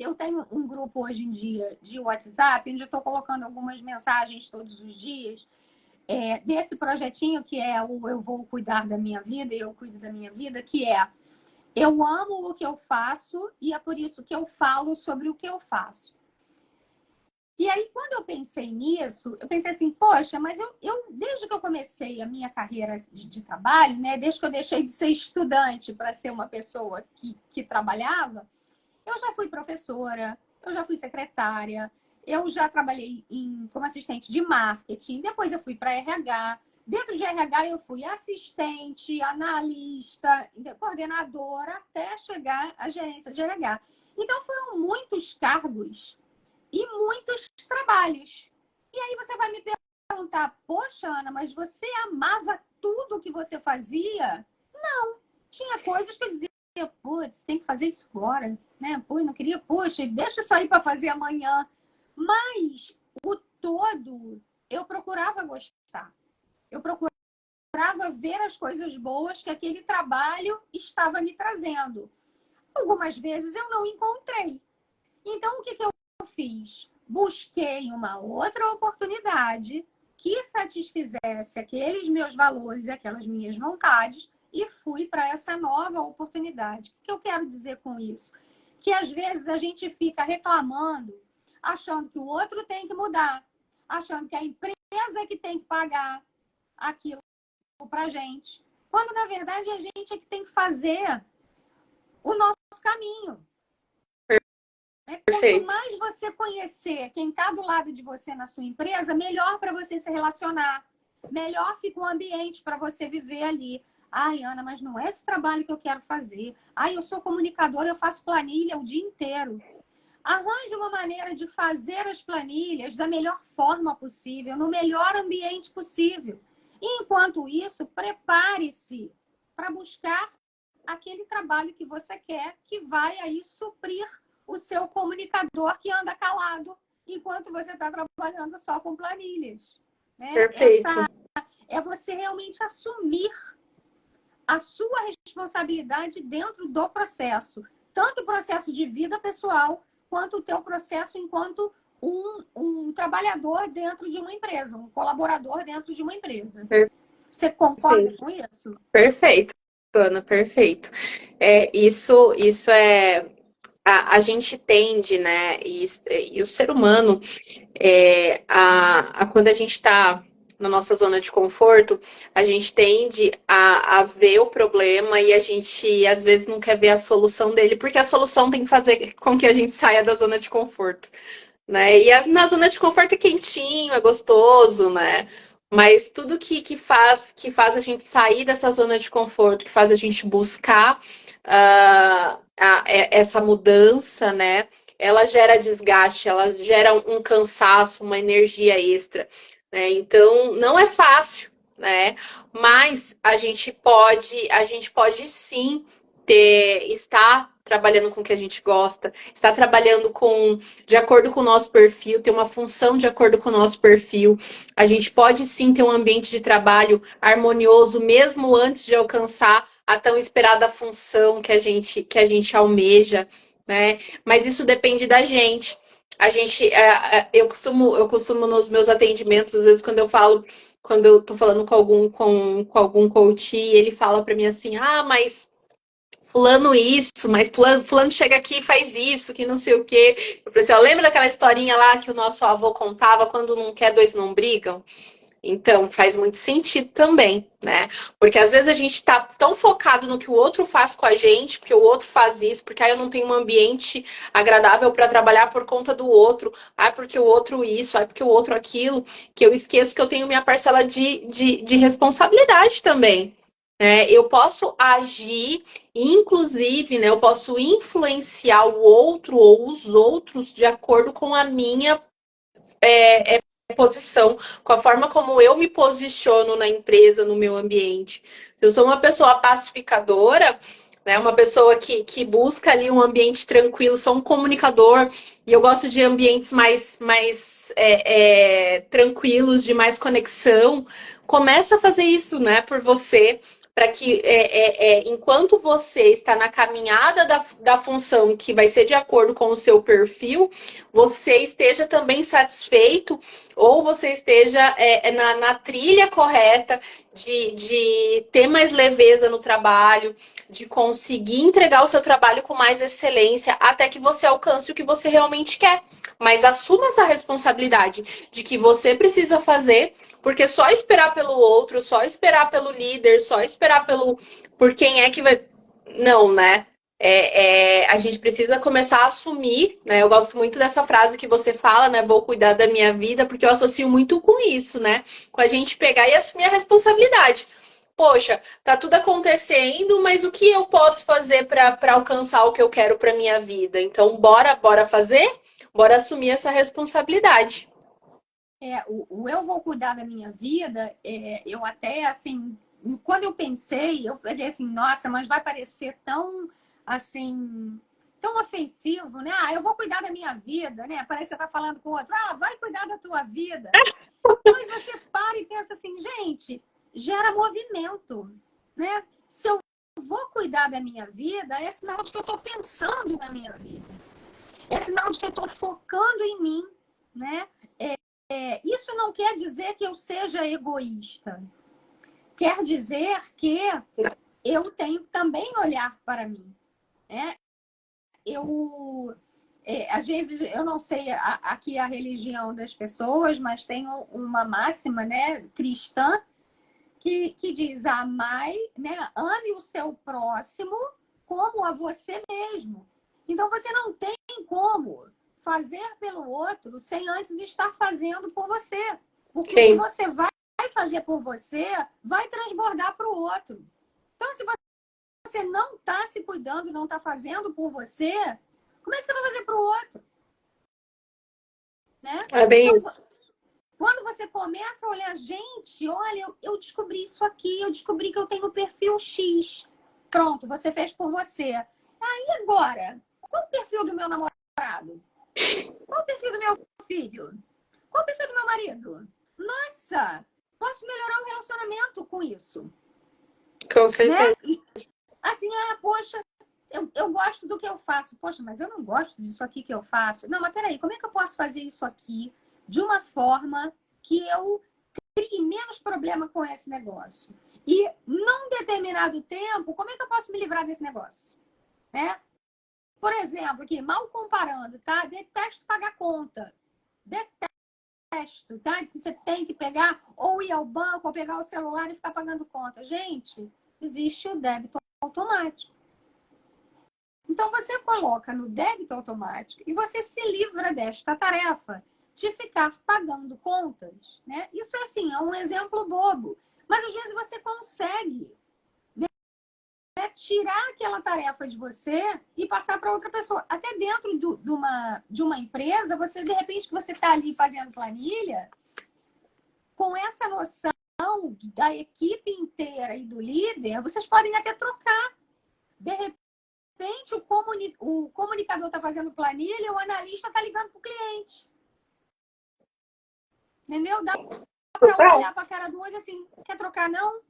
eu tenho um grupo hoje em dia de WhatsApp, onde eu estou colocando algumas mensagens todos os dias, desse projetinho que é o Eu Vou Cuidar da Minha Vida e Eu Cuido da Minha Vida, que é eu amo o que eu faço e é por isso que eu falo sobre o que eu faço. E aí, quando eu pensei nisso, eu pensei assim, poxa, mas eu desde que eu comecei a minha carreira de trabalho, né, desde que eu deixei de ser estudante para ser uma pessoa que trabalhava, eu já fui professora, eu já fui secretária, eu já trabalhei como assistente de marketing, depois eu fui para RH. Dentro de RH eu fui assistente, analista, coordenadora, até chegar à gerência de RH. Então foram muitos cargos e muitos trabalhos. E aí você vai me perguntar, poxa, Ana, mas você amava tudo que você fazia? Não, tinha coisas que eu dizia, putz, tem que fazer isso agora, né? Pô, eu não queria, poxa, deixa isso aí para fazer amanhã. Mas o todo eu procurava gostar. Eu procurava ver as coisas boas que aquele trabalho estava me trazendo. Algumas vezes eu não encontrei. Então, o que eu fiz? Busquei uma outra oportunidade que satisfizesse aqueles meus valores e aquelas minhas vontades e fui para essa nova oportunidade. O que eu quero dizer com isso? Que às vezes a gente fica reclamando, achando que o outro tem que mudar, achando que a empresa é que tem que pagar aquilo pra gente. Quando, na verdade, a gente é que tem que fazer o nosso caminho. Quanto Perfeito. mais você conhecer quem está do lado de você na sua empresa, melhor para você se relacionar. Melhor fica o ambiente para você viver ali. Ai, Ana, mas não é esse trabalho que eu quero fazer. Ai, eu sou comunicadora, eu faço planilha o dia inteiro. Arranje uma maneira de fazer as planilhas da melhor forma possível, no melhor ambiente possível. E, enquanto isso, prepare-se para buscar aquele trabalho que você quer, que vai aí suprir o seu comunicador que anda calado enquanto você está trabalhando só com planilhas. Né? Perfeito. É você realmente assumir a sua responsabilidade dentro do processo. Tanto o processo de vida pessoal, quanto o teu processo enquanto um trabalhador dentro de uma empresa, um colaborador dentro de uma empresa. Você concorda com isso? Perfeito, Ana, perfeito. Isso é. A gente tende, né? E o ser humano, quando a gente está na nossa zona de conforto, a gente tende a ver o problema e a gente às vezes não quer ver a solução dele, porque a solução tem que fazer com que a gente saia da zona de conforto, né? E na zona de conforto é quentinho, é gostoso, né? Mas tudo que faz a gente sair dessa zona de conforto, que faz a gente buscar essa mudança, né? Ela gera desgaste, ela gera um cansaço, uma energia extra, né? Então, não é fácil, né? Mas a gente pode sim estar trabalhando com o que a gente gosta, estar trabalhando de acordo com o nosso perfil, ter uma função de acordo com o nosso perfil. A gente pode sim ter um ambiente de trabalho harmonioso, mesmo antes de alcançar a tão esperada função que a gente almeja, né? Mas isso depende da gente. Eu costumo nos meus atendimentos, às vezes quando eu tô falando com algum coach, ele fala para mim assim: "Ah, mas fulano isso, mas fulano chega aqui e faz isso, que não sei o quê." Eu falei assim, ó, lembra daquela historinha lá que o nosso avô contava, quando não quer, dois não brigam? Então, faz muito sentido também, né? Porque às vezes a gente tá tão focado no que o outro faz com a gente, porque o outro faz isso, porque aí eu não tenho um ambiente agradável para trabalhar por conta do outro, porque o outro isso, porque o outro aquilo, que eu esqueço que eu tenho minha parcela de responsabilidade também. Eu posso agir, inclusive, né, eu posso influenciar o outro ou os outros de acordo com a minha posição, com a forma como eu me posiciono na empresa, no meu ambiente. Se eu sou uma pessoa pacificadora, né, uma pessoa que busca ali um ambiente tranquilo, sou um comunicador e eu gosto de ambientes mais tranquilos, de mais conexão, começa a fazer isso, né, por você, para que enquanto você está na caminhada da função que vai ser de acordo com o seu perfil, você esteja também satisfeito ou você esteja na trilha correta de ter mais leveza no trabalho, de conseguir entregar o seu trabalho com mais excelência, até que você alcance o que você realmente quer. Mas assuma essa responsabilidade de que você precisa fazer, porque só esperar pelo outro, só esperar pelo líder, só esperar por quem é que vai. Não, né? A gente precisa começar a assumir, né? Eu gosto muito dessa frase que você fala, né? Vou cuidar da minha vida, porque eu associo muito com isso, né? Com a gente pegar e assumir a responsabilidade. Poxa, tá tudo acontecendo, mas o que eu posso fazer para alcançar o que eu quero para minha vida? Então, bora fazer? Bora assumir essa responsabilidade. O eu vou cuidar da minha vida, eu até, assim, quando eu pensei, eu falei assim, nossa, mas vai parecer tão, assim, tão ofensivo, né? Eu vou cuidar da minha vida, né? Parece que você tá falando com o outro, vai cuidar da tua vida. Mas você para e pensa assim, gente, gera movimento, né? Se eu vou cuidar da minha vida, é sinal de que eu estou pensando na minha vida. É sinal de que eu estou focando em mim, né? Isso não quer dizer que eu seja egoísta. Quer dizer que eu tenho que também olhar para mim. Né? Eu às vezes, eu não sei aqui a religião das pessoas, mas tem uma máxima, né, cristã, que diz: amai, né, ame o seu próximo como a você mesmo. Então, você não tem como fazer pelo outro sem antes estar fazendo por você. Porque o que Sim. você vai fazer por você vai transbordar para o outro. Então, se você não está se cuidando, não está fazendo por você, como é que você vai fazer para o outro? Né? É bem Então, isso. quando você começa a olhar, gente, olha, eu descobri isso aqui, eu descobri que eu tenho perfil X. Pronto, você fez por você. Aí agora, qual o perfil do meu namorado? Qual o perfil do meu filho? Qual o perfil do meu marido? Nossa, posso melhorar o relacionamento com isso. Com Né? certeza. E, assim, poxa, eu gosto do que eu faço. Poxa, mas eu não gosto disso aqui que eu faço. Não, mas peraí, como é que eu posso fazer isso aqui de uma forma que eu crie menos problema com esse negócio? E num determinado tempo, como é que eu posso me livrar desse negócio? Né? Por exemplo, aqui, mal comparando, tá? Detesto pagar conta. Detesto, tá? Você tem que pegar ou ir ao banco ou pegar o celular e ficar pagando conta. Gente, existe o débito automático. Então, você coloca no débito automático e você se livra desta tarefa de ficar pagando contas, né? Isso, assim, é um exemplo bobo. Mas, às vezes, você consegue, né, tirar aquela tarefa de você e passar para outra pessoa. Até dentro de uma empresa, você, de repente, que você está ali fazendo planilha, com essa noção da equipe inteira e do líder, vocês podem até trocar. De repente, o comunicador está fazendo planilha, o analista está ligando para o cliente. Entendeu? Dá para um olhar para a cara do outro assim, quer trocar não?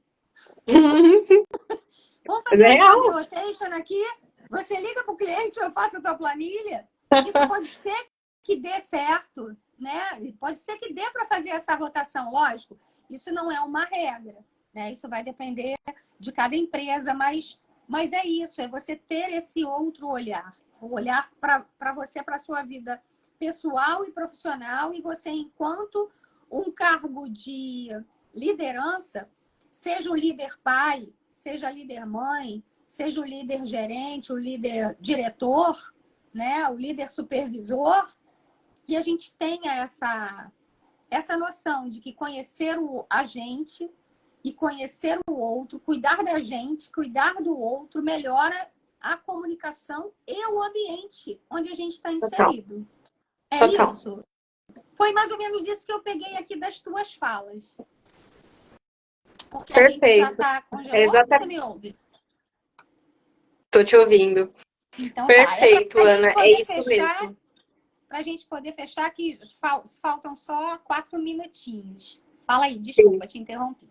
Vamos fazer um job Real. rotation aqui? Você liga para o cliente, eu faço a tua planilha? Isso pode ser que dê certo, né? Pode ser que dê para fazer essa rotação, lógico. Isso não é uma regra, né? Isso vai depender de cada empresa, mas é isso, é você ter esse outro olhar. O olhar para você, para a sua vida pessoal e profissional, e você, enquanto um cargo de liderança, seja o líder pai, seja líder mãe, seja o líder gerente, o líder diretor, né, o líder supervisor, que a gente tenha essa noção de que conhecer a gente e conhecer o outro, cuidar da gente, cuidar do outro, melhora a comunicação e o ambiente onde a gente está inserido. É Total. isso? Foi mais ou menos isso que eu peguei aqui das tuas falas. Porque a gente já Perfeito. está congelando, Exatamente. você me ouve? Tô te ouvindo. Então tá. É para Perfeito, a gente Ana. É poder isso fechar, mesmo. para a gente poder fechar, que faltam só 4 minutinhos. Fala aí, Sim. desculpa, te interrompi.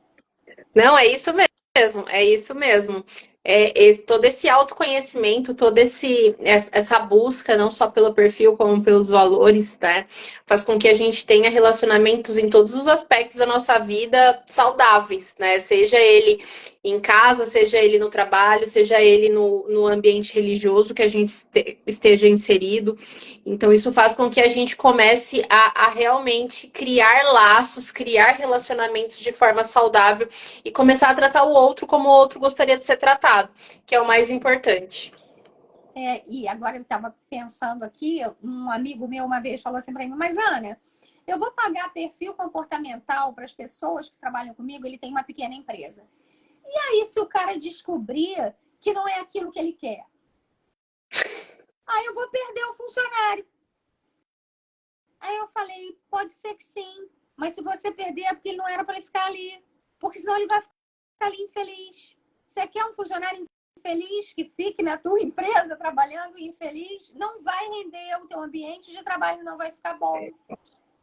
Não, é isso mesmo, é isso mesmo. Todo esse autoconhecimento, essa busca, não só pelo perfil, como pelos valores, né? Faz com que a gente tenha relacionamentos em todos os aspectos da nossa vida saudáveis, né? Seja ele em casa, seja ele no trabalho, seja ele no ambiente religioso que a gente esteja inserido. Então, isso faz com que a gente comece a realmente criar laços, criar relacionamentos de forma saudável e começar a tratar o outro como o outro gostaria de ser tratado, que é o mais importante. E agora eu estava pensando aqui, um amigo meu uma vez falou assim para mim, mas Ana, eu vou pagar perfil comportamental para as pessoas que trabalham comigo, ele tem uma pequena empresa. E aí, se o cara descobrir que não é aquilo que ele quer? Aí eu vou perder o funcionário. Aí eu falei, pode ser que sim, mas se você perder é porque ele não era para ele ficar ali, porque senão ele vai ficar ali infeliz. Você quer um funcionário infeliz que fique na tua empresa trabalhando infeliz? Não vai render, o teu ambiente de trabalho não vai ficar bom,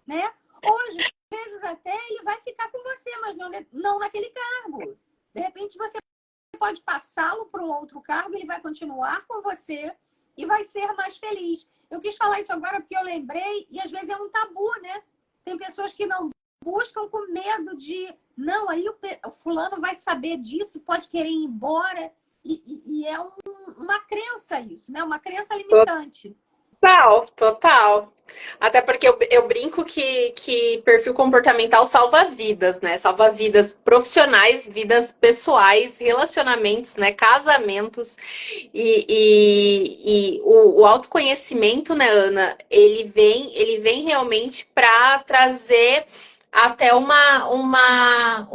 né? Hoje, às vezes até ele vai ficar com você, mas não naquele cargo. De repente você pode passá-lo para um outro cargo, ele vai continuar com você e vai ser mais feliz. Eu quis falar isso agora porque eu lembrei, e às vezes é um tabu, né? Tem pessoas que não buscam com medo de, não, aí o fulano vai saber disso, pode querer ir embora, e é uma crença isso, né? Uma crença limitante. Total, total. Até porque eu brinco que perfil comportamental salva vidas, né? Salva vidas profissionais, vidas pessoais, relacionamentos, né? Casamentos. E o autoconhecimento, né, Ana, ele vem realmente para trazer até uma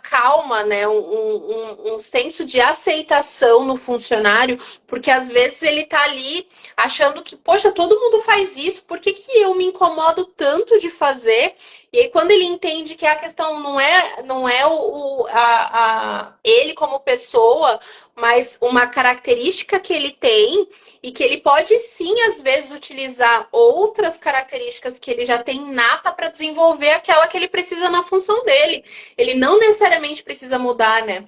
calma, né? Um senso de aceitação no funcionário, porque às vezes ele tá ali achando que, poxa, todo mundo faz isso, por que que eu me incomodo tanto de fazer? E aí, quando ele entende que a questão não é ele como pessoa, mas uma característica que ele tem e que ele pode sim, às vezes, utilizar outras características que ele já tem nata para desenvolver aquela que ele precisa na função dele. Ele não necessariamente precisa mudar, né?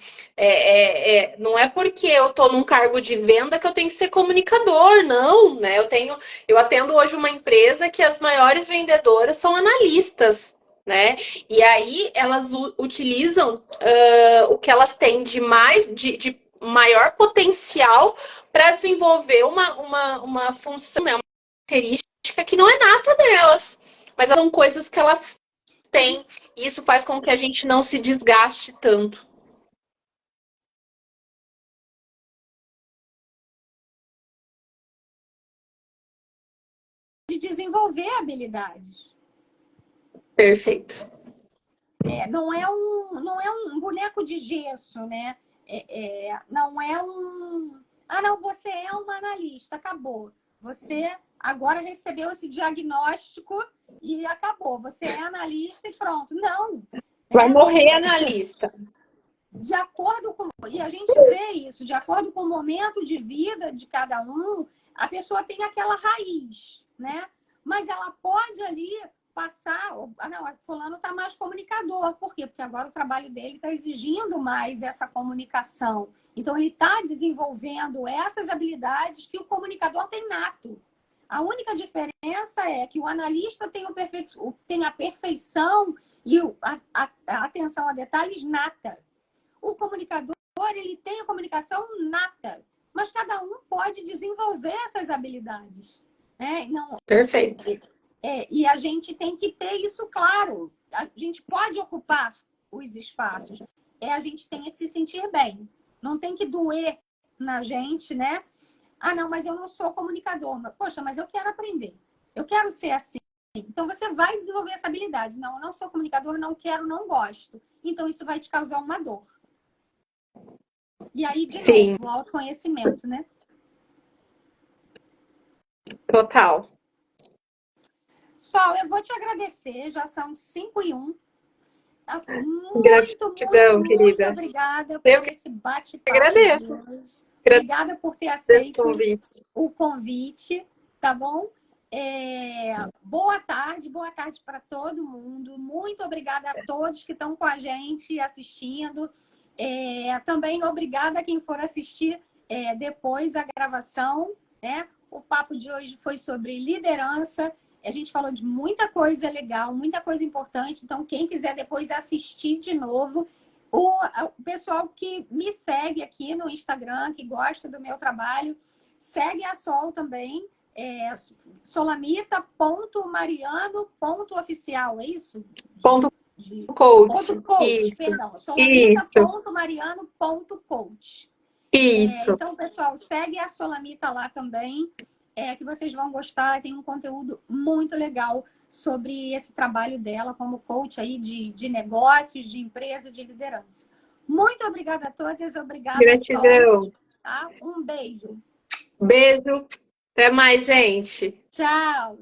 Não é porque eu estou num cargo de venda que eu tenho que ser comunicador, não, né? Eu atendo hoje uma empresa que as maiores vendedoras são analistas, né? E aí elas utilizam o que elas têm de maior potencial para desenvolver uma função, né? Uma característica que não é nata delas, mas são coisas que elas têm, e isso faz com que a gente não se desgaste tanto. De desenvolver habilidades. Perfeito. Não é um boneco de gesso, né? Não é Ah, não, você é uma analista, acabou. Você agora recebeu esse diagnóstico e acabou. Você é analista e pronto. Não. Vai morrer analista. De acordo com. E a gente vê isso, de acordo com o momento de vida de cada um, a pessoa tem aquela raiz, né? Mas ela pode ali passar. Ah, não, fulano está mais comunicador. Por quê? Porque agora o trabalho dele está exigindo mais essa comunicação. Então, ele está desenvolvendo essas habilidades que o comunicador tem nato. A única diferença é que o analista tem a perfeição e a atenção a detalhes nata. O comunicador, ele tem a comunicação nata, mas cada um pode desenvolver essas habilidades. Né? Não, Perfeito. E a gente tem que ter isso claro. A gente pode ocupar os espaços. A gente tem que se sentir bem. Não tem que doer na gente, né? Ah, não, mas eu não sou comunicador. Poxa, mas eu quero aprender. Eu quero ser assim. Então, você vai desenvolver essa habilidade. Não, eu não sou comunicador, não quero, não gosto. Então, isso vai te causar uma dor. E aí, de Sim. novo, o autoconhecimento, né? Total. Sol, eu vou te agradecer. Já são 5:01. Gratidão, Muito querida. obrigada por esse bate-papo. Agradeço. Obrigada por ter aceito o convite, tá bom? Boa tarde para todo mundo. Muito obrigada a todos que estão com a gente assistindo. Também obrigada a quem for assistir depois a gravação, né? O papo de hoje foi sobre liderança. A gente falou de muita coisa legal, muita coisa importante. Então, quem quiser depois assistir de novo, o pessoal que me segue aqui no Instagram, que gosta do meu trabalho, segue a Sol também, solamita.mariano.oficial, é isso? Ponto coach. Ponto coach, isso. perdão. solamita.mariano.coach. Isso. Então, pessoal, segue a Solamita lá também, que vocês vão gostar. Tem um conteúdo muito legal sobre esse trabalho dela como coach aí de negócios, de empresa, de liderança. Muito obrigada a todas. Obrigada, Gratidão. Sol. Tá? Um beijo. Beijo. Até mais, gente. Tchau.